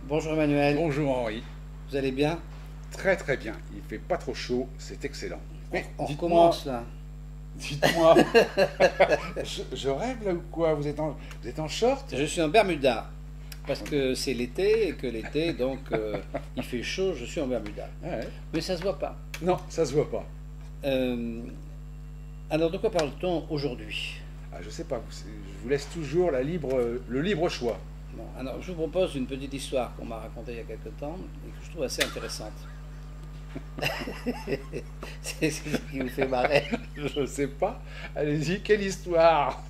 Bonjour Emmanuel, Bonjour Henri. vous allez bien? Très très bien. Il fait pas trop chaud, c'est excellent. Mais On dites-moi, recommence là. dites-moi, je rêve là ou quoi? Vous êtes en short? Je suis en Bermuda parce que c'est l'été et que l'été donc il fait chaud, je suis en Bermuda. Ouais. Mais ça se voit pas. Non, ça se voit pas. Euh, alors de quoi parle-t-on aujourd'hui? Ah, je sais pas. Je vous laisse toujours le libre choix. Bon, alors je vous propose une petite histoire qu'on m'a racontée il y a quelque temps et que je trouve assez intéressante. C'est ce qui me fait marrer. Je sais pas. Allez-y, quelle histoire?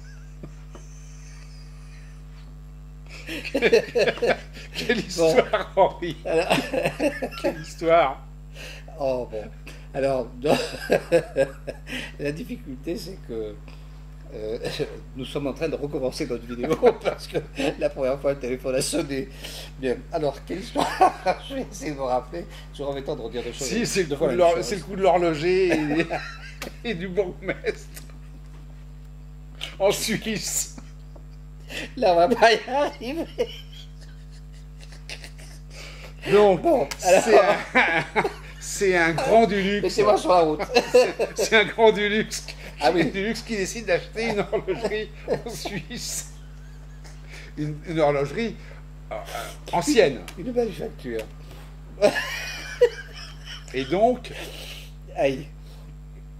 Quelle Bon, histoire, Henri? alors, Quelle histoire? oh bon. Alors, la difficulté, c'est que euh, nous sommes en train de recommencer notre vidéo parce que la première fois, le téléphone a sonné. Bien. Alors, quelle histoire? Je vais essayer de me rappeler. J'aurai le temps de redire des choses. Si, c'est le deux coup fois de la même c'est le chose. coup de l'horloger et du bourgmestre en Suisse. Là, on va pas y arriver. Donc, Bon, alors, c'est un grand du luxe. mettez-moi sur la route. C'est un grand du luxe. Ah oui. Du luxe qui décide d'acheter une horlogerie en Suisse. Une horlogerie ancienne. Une belle facture. Et donc, Aïe.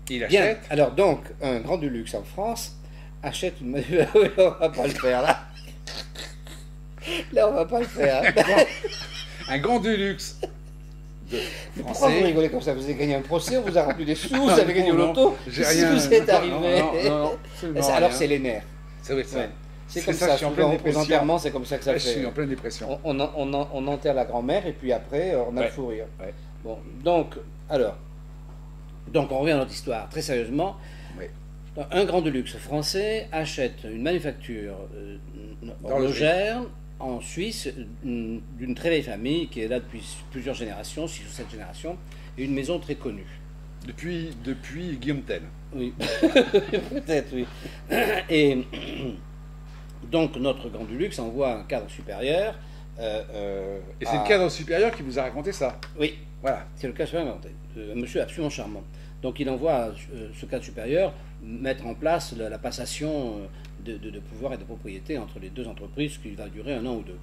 il Bien. achète. Alors, donc, un grand du luxe en France achète une manuelle. Oui, on va pas le faire là. Là, on va pas le faire. Un grand du luxe de Pourquoi vous français. rigolez comme ça? Vous avez gagné un procès, on vous a rempli des sous, vous Non, avez gagné au non, loto. j'ai Qu'est-ce qui rien. vous est Non, arrivé? non, absolument Alors, rien. c'est les nerfs. C'est vrai, ça. Ouais. C'est C'est comme ça, ça. je suis en Souvent, pleine aux dépression. enterrements, c'est comme ça que ça Ouais, je suis fait. en pleine dépression. On enterre la grand-mère et puis après, on a le Ouais. fou rire. Ouais. Bon, donc on revient à notre histoire. Très sérieusement, Ouais. un grand de luxe français achète une manufacture horlogère en Suisse d'une très vieille famille qui est là depuis plusieurs générations, 6 ou 7 générations, et une maison très connue. Depuis Guillaume Tell. Oui, peut-être, oui. Et donc notre grand du luxe envoie un cadre supérieur. Et c'est le cadre supérieur qui vous a raconté ça. Oui, Voilà. c'est le cas supérieur. Un monsieur absolument charmant. Donc il envoie ce cadre supérieur mettre en place la passation de pouvoir et de propriété entre les deux entreprises qui va durer un an ou deux.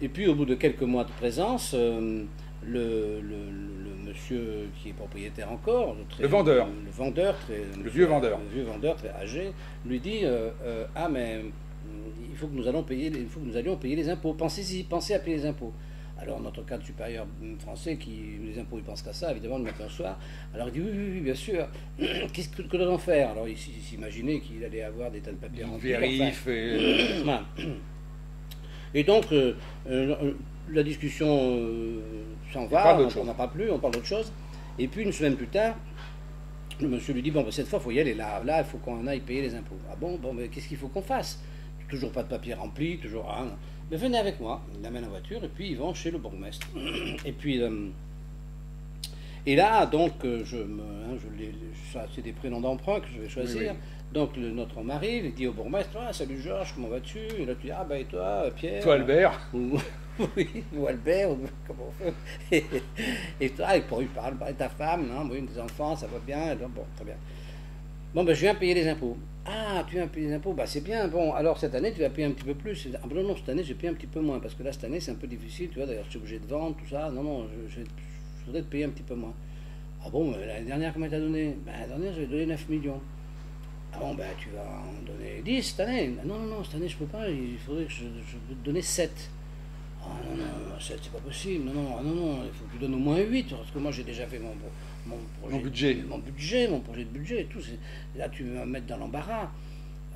Et puis au bout de quelques mois de présence, le monsieur qui est propriétaire encore, Le vendeur. le vieux vendeur. le vieux vendeur très âgé, lui dit ah mais il faut que nous allions payer les impôts. Pensez-y, pensez à payer les impôts. Alors notre cadre supérieur français, qui les impôts il pense qu'à ça, évidemment le matin au soir. Alors il dit oui, bien sûr. Qu'est-ce que doit-on faire? Alors il s'imaginait qu'il allait avoir des tas de papiers remplis. Vérif Voilà. Et donc, la discussion s'en va, on n'en parle plus, on parle d'autre chose. Et puis, une semaine plus tard, le monsieur lui dit, bon, ben, cette fois, il faut y aller, là, il faut qu'on aille payer les impôts. Ah bon, mais qu'est-ce qu'il faut qu'on fasse? Toujours pas de papier rempli, toujours rien. Mais venez avec moi, il l'amène en voiture, et puis ils vont chez le bourgmestre. Et puis, et là, donc, ça, c'est des prénoms d'emprunt que je vais choisir. Oui, oui. Donc notre homme arrive, il dit au bourgmestre, ah, salut Georges, comment vas-tu? Et là tu dis, ah ben et toi, Pierre? Toi, Albert. Oui, ou Albert, ou comment on fait? Et toi, il parle, et ta femme, non, oui, des enfants, ça va bien? Bon, très bien. Bon, ben je viens payer les impôts. Ah, tu viens payer les impôts? Bah c'est bien, bon, alors cette année tu vas payer un petit peu plus. Ah ben non, cette année je paye un petit peu moins, parce que là cette année c'est un peu difficile, tu vois, d'ailleurs je suis obligé de vendre, tout ça. Non, je voudrais te payer un petit peu moins. Ah bon, mais l'année dernière, combien t'as donné? Ben l'année dernière j'avais donné 9 millions. Ah bon, ben tu vas en donner 10 cette année. Ah, non, cette année je peux pas, il faudrait que je peux te donner 7. Ah non, 7 c'est pas possible. Non, il faut que tu donnes au moins 8, parce que moi j'ai déjà fait mon projet, mon projet de budget et tout. Là tu vas me mettre dans l'embarras.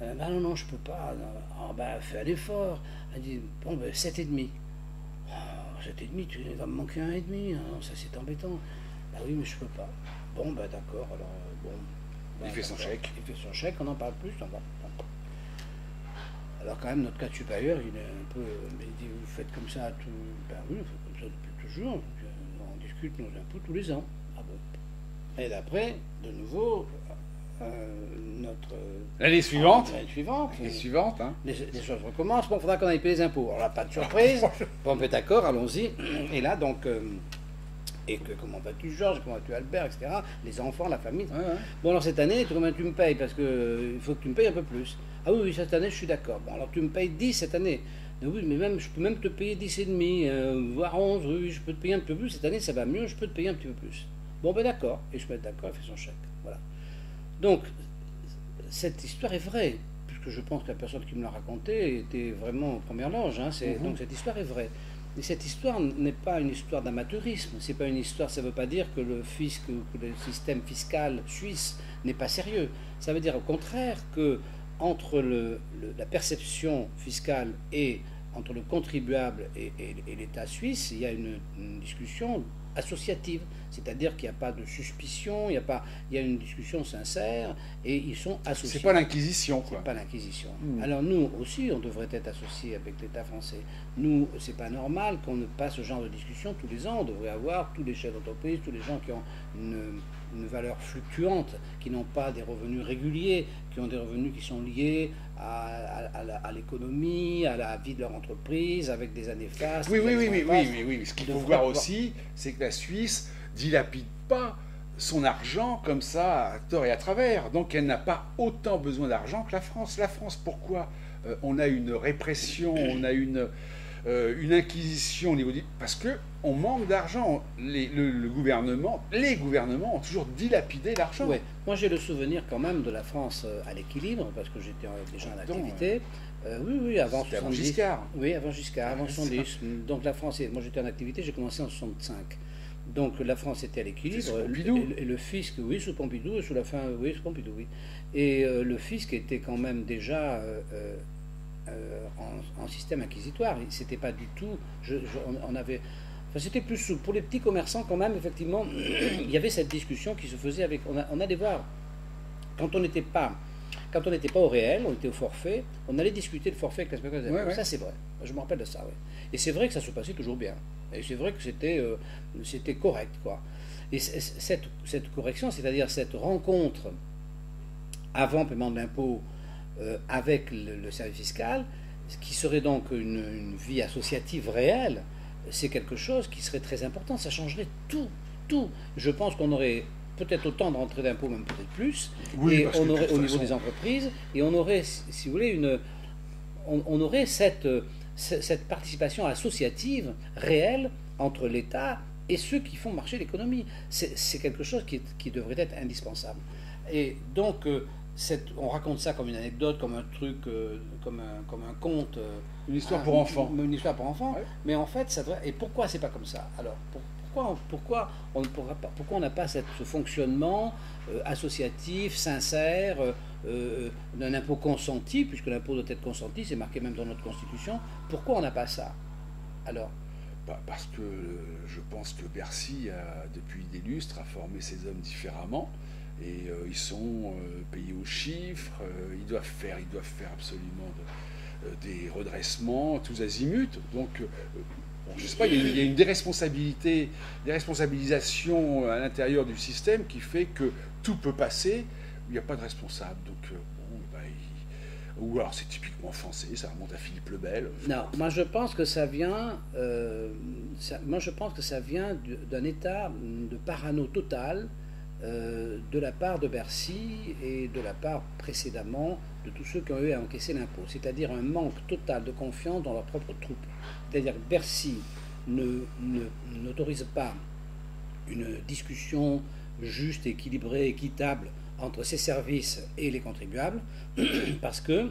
Ben non, je peux pas. Ah ben fais un effort. Elle dit, bon ben 7,5. Ah, 7,5, il va me manquer 1,5. Ah, ça c'est embêtant. Ben oui, mais je peux pas. Bon ben d'accord, alors bon. Il fait son chèque. Il fait son chèque, on n'en parle plus. Alors quand même, notre cadre supérieur, il est un peu... Il dit, vous faites comme ça tout... Ben oui, on fait comme ça depuis toujours. On discute nos impôts tous les ans. Ah bon. Et d'après, de nouveau, notre L'année suivante. l'année suivante. L'année suivante, hein. Les choses recommencent. Bon, il faudra qu'on aille payer les impôts. Alors là, pas de surprise. Bon, on fait d'accord, allons-y. Et là, donc, et que comment vas-tu, Georges, comment vas-tu, Albert, etc. Les enfants, la famille. Ouais, ouais. Bon, alors cette année, combien tu me payes? Parce que il faut que tu me payes un peu plus. Ah oui, oui, cette année, je suis d'accord. Bon, alors tu me payes 10 cette année. Mais oui, mais même, je peux même te payer 10 et demi, voire 11. Oui, oui, je peux te payer un peu plus. Cette année, ça va mieux, je peux te payer un petit peu plus. Bon, ben d'accord. Et je me mets d'accord, elle fait son chèque. Voilà. Donc, cette histoire est vraie, puisque je pense que la personne qui me l'a racontée était vraiment en première loge. Hein, donc cette histoire est vraie. Mais cette histoire n'est pas une histoire d'amateurisme. C'est pas une histoire. Ça ne veut pas dire que le fisc, que le système fiscal suisse n'est pas sérieux. Ça veut dire au contraire que entre la perception fiscale et entre le contribuable et l'État suisse, il y a une discussion associative, c'est-à-dire qu'il n'y a pas de suspicion, il y a une discussion sincère et ils sont associés. C'est pas l'inquisition, quoi. C'est pas l'inquisition. Alors nous aussi, on devrait être associés avec l'État français. Nous, c'est pas normal qu'on ne passe ce genre de discussion tous les ans. On devrait avoir tous les chefs d'entreprise, tous les gens qui ont une valeur fluctuante, qui n'ont pas des revenus réguliers, qui ont des revenus qui sont liés à l'économie, à la vie de leur entreprise, avec des années fastes. Oui. Ce qu'il faut voir aussi, c'est que la Suisse dilapide pas son argent comme ça à tort et à travers. Donc elle n'a pas autant besoin d'argent que la France. La France, pourquoi on a une répression, on a une inquisition au niveau du... Parce qu'on manque d'argent. Les gouvernements ont toujours dilapidé l'argent. Ouais. Moi j'ai le souvenir quand même de la France à l'équilibre, parce que j'étais déjà en activité. Oui, avant 70. Avant Giscard. Oui, avant Giscard, avant 70. Donc la France, moi j'étais en activité, j'ai commencé en 65. Donc la France était à l'équilibre. Et le fisc, oui, sous Pompidou, et sous la fin, oui, sous Pompidou, oui. Et le fisc était quand même déjà en système inquisitoire. C'était pas du tout. On avait. Enfin, c'était plus souple. Pour les petits commerçants, quand même, effectivement, il y avait cette discussion qui se faisait avec. On allait voir. Quand on n'était pas au réel, on était au forfait, on allait discuter le forfait avec l'inspecteur des impôts. Ça, c'est vrai. Je me rappelle de ça, oui. Et c'est vrai que ça se passait toujours bien. Et c'est vrai que c'était correct, quoi. Et cette correction, c'est-à-dire cette rencontre avant paiement de l'impôt avec le service fiscal, qui serait donc une vie associative réelle, c'est quelque chose qui serait très important. Ça changerait tout. Je pense qu'on aurait peut-être autant de rentrées d'impôts, même peut-être plus, et on aurait au niveau des entreprises, et on aurait, si vous voulez, on aurait cette participation associative réelle entre l'État et ceux qui font marcher l'économie. C'est quelque chose qui devrait être indispensable. Et donc, on raconte ça comme une anecdote, comme un truc, comme un conte. Une histoire pour enfants. Une histoire pour enfants. Ouais. Mais en fait, ça devrait... Et pourquoi c'est pas comme ça? Alors, pourquoi on n'a pas ce fonctionnement associatif, sincère, d'un impôt consenti, puisque l'impôt doit être consenti, c'est marqué même dans notre Constitution. Pourquoi on n'a pas ça? Alors, parce que je pense que Bercy, depuis des lustres, a formé ses hommes différemment. Et ils sont payés au chiffre, ils doivent faire absolument des redressements, tous azimuts. Donc, je ne sais pas, il y a une déresponsabilisation à l'intérieur du système qui fait que tout peut passer, il n'y a pas de responsable. Donc, ou alors c'est typiquement français, ça remonte à Philippe le Bel. Non, moi je pense que ça vient, d'un état de parano total de la part de Bercy et de la part précédemment de tous ceux qui ont eu à encaisser l'impôt, c'est-à-dire un manque total de confiance dans leurs propres troupes. C'est-à-dire que Bercy n'autorise pas une discussion juste, équilibrée, équitable entre ses services et les contribuables, parce que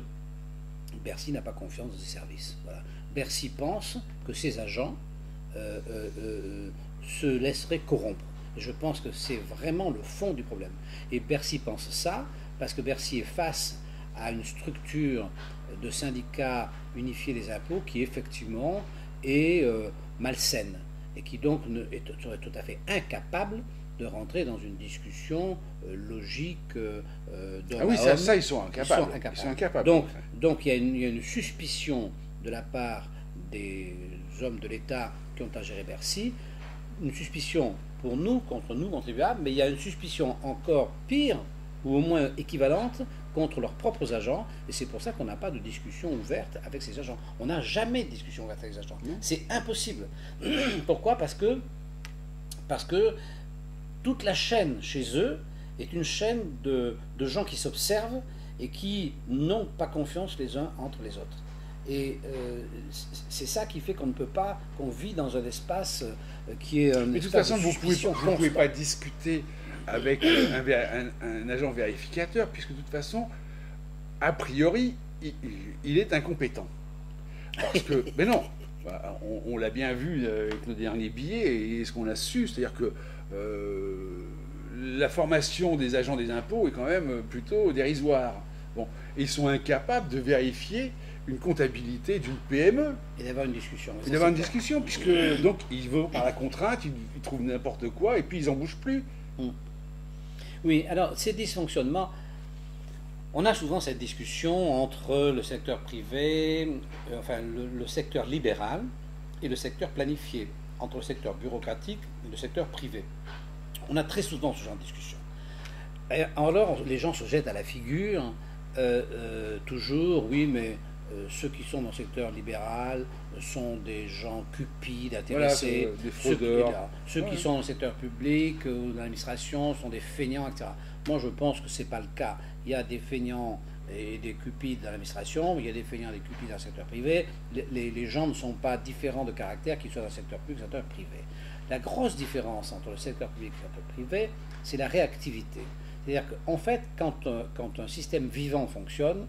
Bercy n'a pas confiance dans ses services. Voilà. Bercy pense que ses agents se laisseraient corrompre. Je pense que c'est vraiment le fond du problème. Et Bercy pense ça parce que Bercy est face à une structure de syndicats unifiés des impôts qui effectivement est malsaine et qui donc serait tout à fait incapable de rentrer dans une discussion logique d'homme Ah oui, à homme. ça, ils sont incapables. Ils sont incapables. Donc il y a une suspicion de la part des hommes de l'État qui ont à gérer Bercy, une suspicion pour nous, contre nous, contribuables, mais il y a une suspicion encore pire, ou au moins équivalentes contre leurs propres agents, et c'est pour ça qu'on n'a pas de discussion ouverte avec ces agents. On n'a jamais de discussion ouverte avec les agents. C'est impossible. Pourquoi? Parce que toute la chaîne chez eux est une chaîne de gens qui s'observent et qui n'ont pas confiance les uns entre les autres. Et c'est ça qui fait qu'on ne peut pas, qu'on vit dans un espace qui est un Mais de toute espace façon, de vous suspicion ne pouvez pas discuter avec un agent vérificateur, puisque de toute façon, a priori, il est incompétent. Parce que, mais non, on l'a bien vu avec nos derniers billets et ce qu'on a su, c'est-à-dire que la formation des agents des impôts est quand même plutôt dérisoire. Bon, et ils sont incapables de vérifier une comptabilité d'une PME. Et d'avoir une discussion. Et d'avoir une discussion, puisque donc ils vont par la contrainte, ils trouvent n'importe quoi et puis ils n'en bougent plus. Oui, alors ces dysfonctionnements, on a souvent cette discussion entre le secteur privé, enfin le secteur libéral et le secteur planifié, entre le secteur bureaucratique et le secteur privé. On a très souvent ce genre de discussion. Et alors les gens se jettent à la figure, toujours, oui, mais ceux qui sont dans le secteur libéral sont des gens cupides, intéressés. Voilà, des fraudeurs. Ceux qui sont dans le secteur public ou dans l'administration sont des feignants, etc. Moi, je pense que ce n'est pas le cas. Il y a des feignants et des cupides dans l'administration, il y a des feignants et des cupides dans le secteur privé. Les gens ne sont pas différents de caractère, qu'ils soient dans le secteur public ou dans le secteur privé. La grosse différence entre le secteur public et le secteur privé, c'est la réactivité. C'est-à-dire qu'en fait, quand un système vivant fonctionne,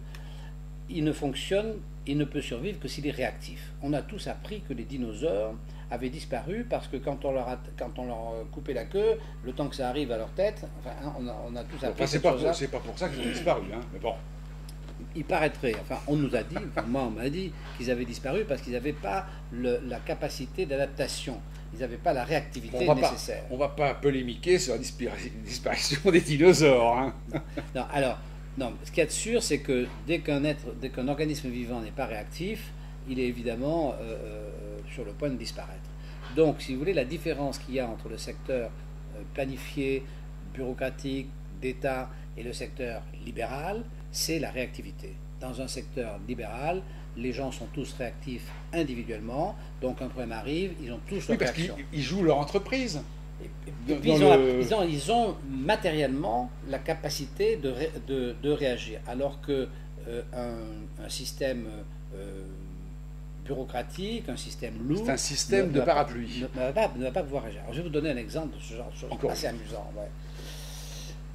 il ne peut survivre que s'il est réactif. On a tous appris que les dinosaures avaient disparu parce que quand on leur coupait la queue, le temps que ça arrive à leur tête, enfin, on a tous appris. C'est pas pour ça qu'ils ont disparu, hein, mais bon. Il paraîtrait, enfin on nous a dit, enfin, moi on m'a dit qu'ils avaient disparu parce qu'ils n'avaient pas la capacité d'adaptation, ils n'avaient pas la réactivité nécessaire. On ne va pas polémiquer sur la disparition des dinosaures. Hein. Non, alors, non, ce qu'il y a de sûr, c'est que dès qu'un organisme vivant n'est pas réactif, il est évidemment sur le point de disparaître. Donc, si vous voulez, la différence qu'il y a entre le secteur planifié, bureaucratique, d'État et le secteur libéral, c'est la réactivité. Dans un secteur libéral, les gens sont tous réactifs individuellement, donc un problème arrive, ils ont tous leur réaction. Parce qu'ils jouent leur entreprise. Et puis ils ont matériellement la capacité de réagir, alors que un système bureaucratique, un système lourd... C'est un système de parapluie. Ne va pas pouvoir réagir. Alors, je vais vous donner un exemple de ce genre de choses assez amusant. Ouais.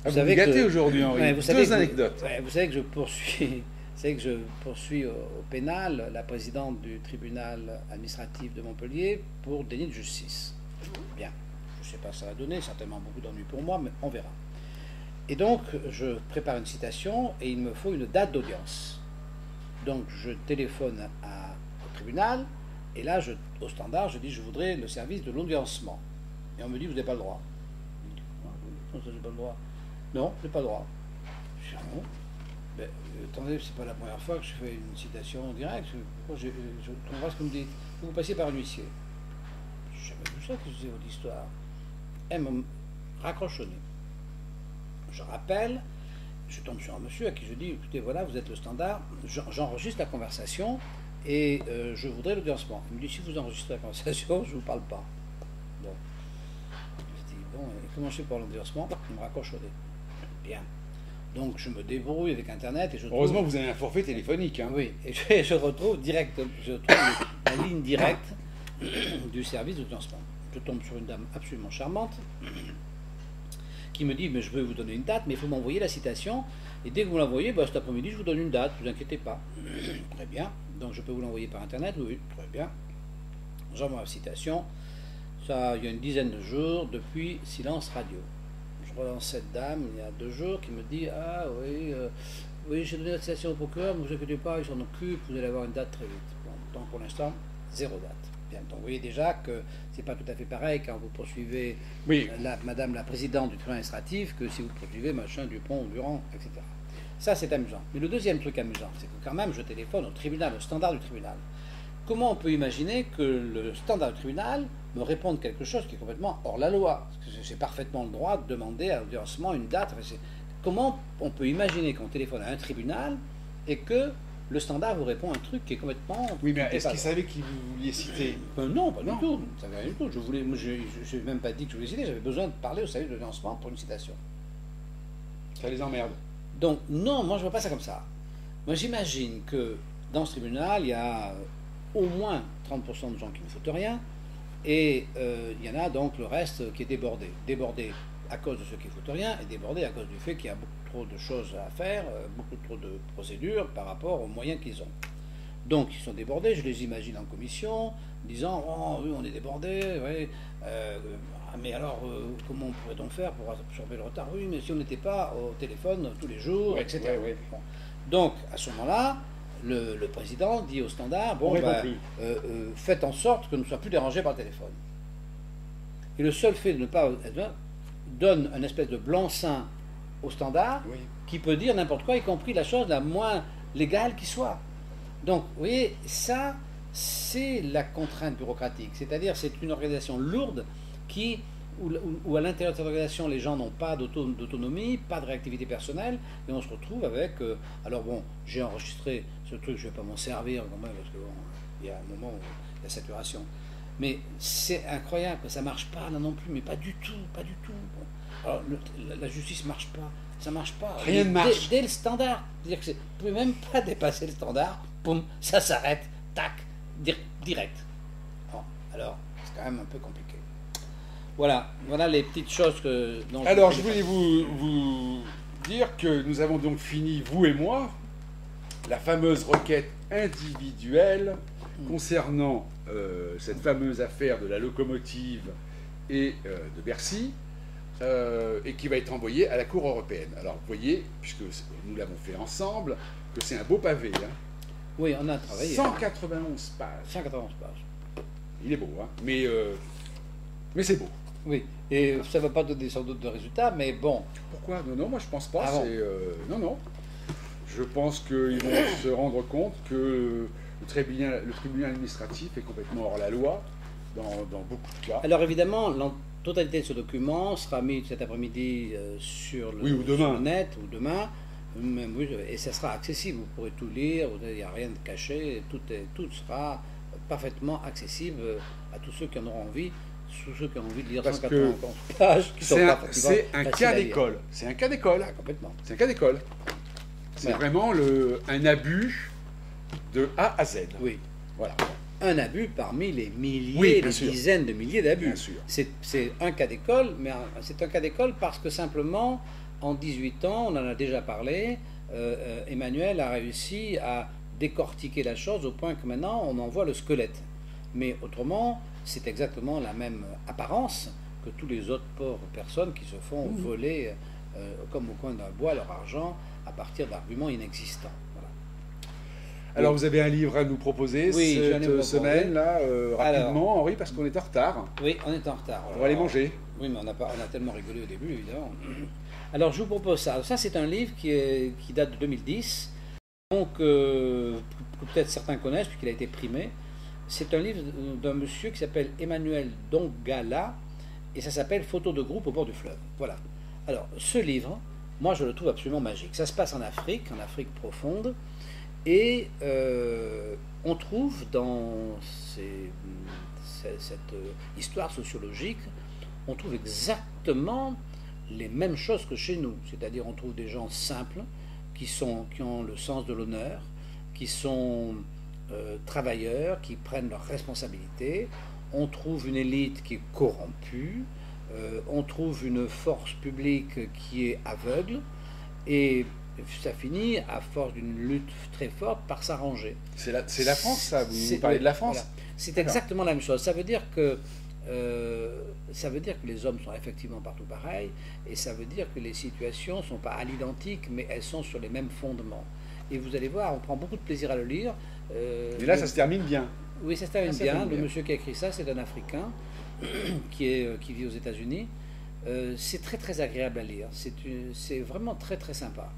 Vous savez gâtez aujourd'hui, Henri. Ouais, Deux anecdotes. Vous savez que je poursuis au pénal la présidente du tribunal administratif de Montpellier pour déni de justice. Bien. Je ne sais pas ce que ça va donner, certainement beaucoup d'ennuis pour moi, mais on verra. Et donc, je prépare une citation et il me faut une date d'audience. Donc, je téléphone au tribunal et là, au standard, je dis je voudrais le service de l'audiencement. Et on me dit vous n'avez pas le droit. Je dis, non, je n'ai pas le droit. Non, je n'ai pas le droit. Je dis non. Ben, attendez, c'est pas la première fois que je fais une citation en direct. Je comprends ce que vous me dites. Vous passez par un huissier. Je n'ai jamais vu ça, que c'est votre histoire. Elle me raccroche au nez. Je rappelle, je tombe sur un monsieur à qui je dis écoutez, voilà, vous êtes le standard, j'enregistre la conversation et je voudrais l'audiencement. Il me dit si vous enregistrez la conversation, je ne vous parle pas. Bon. Je dis bon, et comment je fais pour l'audiencement? Il me raccroche au nez. Bien. Donc je me débrouille avec Internet et je Heureusement trouve... vous avez un forfait téléphonique. Hein. Oui, et je retrouve la ligne directe du service d'audiencement. Je tombe sur une dame absolument charmante qui me dit mais je veux vous donner une date, mais il faut m'envoyer la citation. Et dès que vous l'envoyez, cet après-midi, je vous donne une date, ne vous inquiétez pas. Très bien. Donc je peux vous l'envoyer par Internet? Oui, très bien. J'envoie la citation. Ça, il y a une dizaine de jours depuis silence radio. Je relance cette dame il y a 2 jours qui me dit ah oui, oui j'ai donné la citation au procureur, ne vous inquiétez pas, il s'en occupe, vous allez avoir une date très vite. Bon, donc pour l'instant, 0 date. Bien, donc vous voyez déjà que c'est pas tout à fait pareil quand vous poursuivez madame la présidente du tribunal administratif que si vous poursuivez machin, Dupont, Durand, etc. Ça c'est amusant. Mais le deuxième truc amusant, c'est que quand même je téléphone au tribunal, au standard du tribunal. Comment on peut imaginer que le standard du tribunal me réponde quelque chose qui est complètement hors la loi? Parce que j'ai parfaitement le droit de demander à l'audiencement une date. Enfin, comment on peut imaginer qu'on téléphone à un tribunal et que le Standard vous répond un truc qui est complètement... Oui, mais est-ce qu'il savait qui vous vouliez citer? Non, pas du tout. Ça ne savait rien du tout. Je n'ai même pas dit que je voulais citer, j'avais besoin de parler au service de lancement pour une citation. Ça les emmerde. Donc, non, moi je ne vois pas ça comme ça. Moi j'imagine que dans ce tribunal, il y a au moins 30% de gens qui ne foutent rien, et il y en a donc le reste qui est débordé. Débordé à cause de ceux qui ne foutent rien, et débordé à cause du fait qu'il y a beaucoup trop de choses à faire, beaucoup trop de procédures par rapport aux moyens qu'ils ont. Donc ils sont débordés, je les imagine en commission, disant oh oui on est débordés, oui, mais alors comment pourrait-on faire pour absorber le retard? Oui, mais si on n'était pas au téléphone tous les jours, etc. Bon. Donc à ce moment-là, le président dit au Standard bon, faites en sorte que nous ne soyons plus dérangés par le téléphone. Et le seul fait de ne pas donne un espèce de blanc-seing au Standard qui peut dire n'importe quoi, y compris la chose la moins légale qui soit. Donc, vous voyez, ça, c'est la contrainte bureaucratique. C'est-à-dire, c'est une organisation lourde où à l'intérieur de cette organisation, les gens n'ont pas d'autonomie, pas de réactivité personnelle, et on se retrouve avec... alors bon, j'ai enregistré ce truc, je ne vais pas m'en servir quand même, parce que bon, il y a un moment où il y a saturation. Mais c'est incroyable que ça ne marche pas, là non plus, mais pas du tout, pas du tout. Bon. Alors, la justice ne marche pas, ça ne marche pas. Rien ne marche. Dès le standard, c'est-à-dire que vous ne pouvez même pas dépasser le standard, poum, ça s'arrête, tac, direct. Bon, alors, c'est quand même un peu compliqué. Voilà les petites choses que... Alors, je voulais vous dire que nous avons donc fini, vous et moi, la fameuse requête individuelle concernant cette fameuse affaire de la locomotive et de Bercy, et qui va être envoyée à la Cour européenne. Alors, vous voyez, puisque nous l'avons fait ensemble, que c'est un beau pavé. Hein. Oui, on a travaillé. 191 pages. 191 pages. Il est beau, hein, mais c'est beau. Oui, et ça ne va pas donner sans doute de résultats, mais bon. Pourquoi? Non, moi je pense pas. Ah bon. Non. Je pense qu'ils vont se rendre compte que le tribunal administratif est complètement hors la loi dans beaucoup de cas. Alors évidemment, la totalité de ce document sera mis cet après-midi sur le net ou demain, et ça sera accessible. Vous pourrez tout lire, il n'y a rien de caché, tout sera parfaitement accessible à tous ceux qui en auront envie. Tous ceux qui ont envie de lire 191 pages, c'est un cas d'école. C'est un cas d'école. Ah, complètement. C'est un cas d'école. C'est vraiment un abus de A à Z. Oui. Voilà. Un abus parmi les milliers, les dizaines de milliers d'abus. C'est un cas d'école, mais c'est un cas d'école parce que simplement, en 18 ans, on en a déjà parlé, Emmanuel a réussi à décortiquer la chose au point que maintenant, on en voit le squelette. Mais autrement, c'est exactement la même apparence que tous les autres pauvres personnes qui se font voler comme au coin d'un bois leur argent à partir d'arguments inexistants. Voilà. Alors vous avez un livre à nous proposer cette semaine là rapidement, Henri, parce qu'on est en retard. Oui, on est en retard. On va aller manger. Oui, mais on a tellement rigolé au début, évidemment. Alors je vous propose ça. Ça c'est un livre qui date de 2010, donc peut-être certains connaissent puisqu'il a été primé. C'est un livre d'un monsieur qui s'appelle Emmanuel Dongala, et ça s'appelle Photos de groupe au bord du fleuve. Voilà. Alors, ce livre, moi je le trouve absolument magique. Ça se passe en Afrique profonde, et on trouve dans cette histoire sociologique, on trouve exactement les mêmes choses que chez nous. C'est-à-dire, on trouve des gens simples, qui ont le sens de l'honneur, qui sont... travailleurs qui prennent leurs responsabilités, on trouve une élite qui est corrompue, on trouve une force publique qui est aveugle, et ça finit, à force d'une lutte très forte, par s'arranger. C'est la France, ça? Vous parlez de la France? Voilà. C'est exactement la même chose. Ça veut dire que les hommes sont effectivement partout pareils, et ça veut dire que les situations ne sont pas à l'identique, mais elles sont sur les mêmes fondements. Et vous allez voir, on prend beaucoup de plaisir à le lire. Et là, ça se termine bien. Oui, ça se termine bien. Le monsieur qui a écrit ça, c'est un Africain qui vit aux États-Unis. C'est très très agréable à lire. C'est vraiment très très sympa.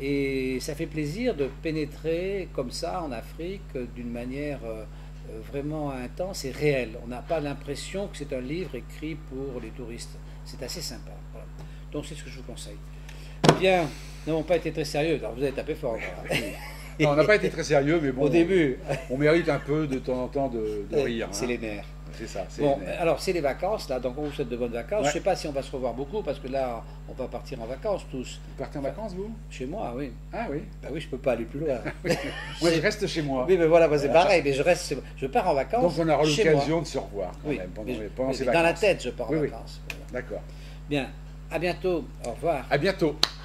Et ça fait plaisir de pénétrer comme ça en Afrique d'une manière vraiment intense et réelle. On n'a pas l'impression que c'est un livre écrit pour les touristes. C'est assez sympa. Voilà. Donc c'est ce que je vous conseille. Bien, nous n'avons pas été très sérieux. Alors vous avez tapé fort. Là. Non, on n'a pas été très sérieux, mais bon. Au début. On mérite un peu de temps en temps de rire. C'est hein. les nerfs. C'est ça. Bon, les nerfs. alors c'est les vacances là, donc on vous souhaite de bonnes vacances. Ouais. Je ne sais pas si on va se revoir beaucoup parce que là, on va partir en vacances tous. Vous partez en vacances, vous? Chez moi, oui. Ah oui. Bah oui, je peux pas aller plus loin. Moi, je reste chez moi. Oui, mais voilà, moi, c'est pareil, mais je pars en vacances. Donc, on aura chez moi. l'occasion de se revoir quand Oui, même pendant, mais pendant ces dans vacances. la tête, je pars en Oui, oui. vacances. Voilà. D'accord. Bien, à bientôt, au revoir. À bientôt.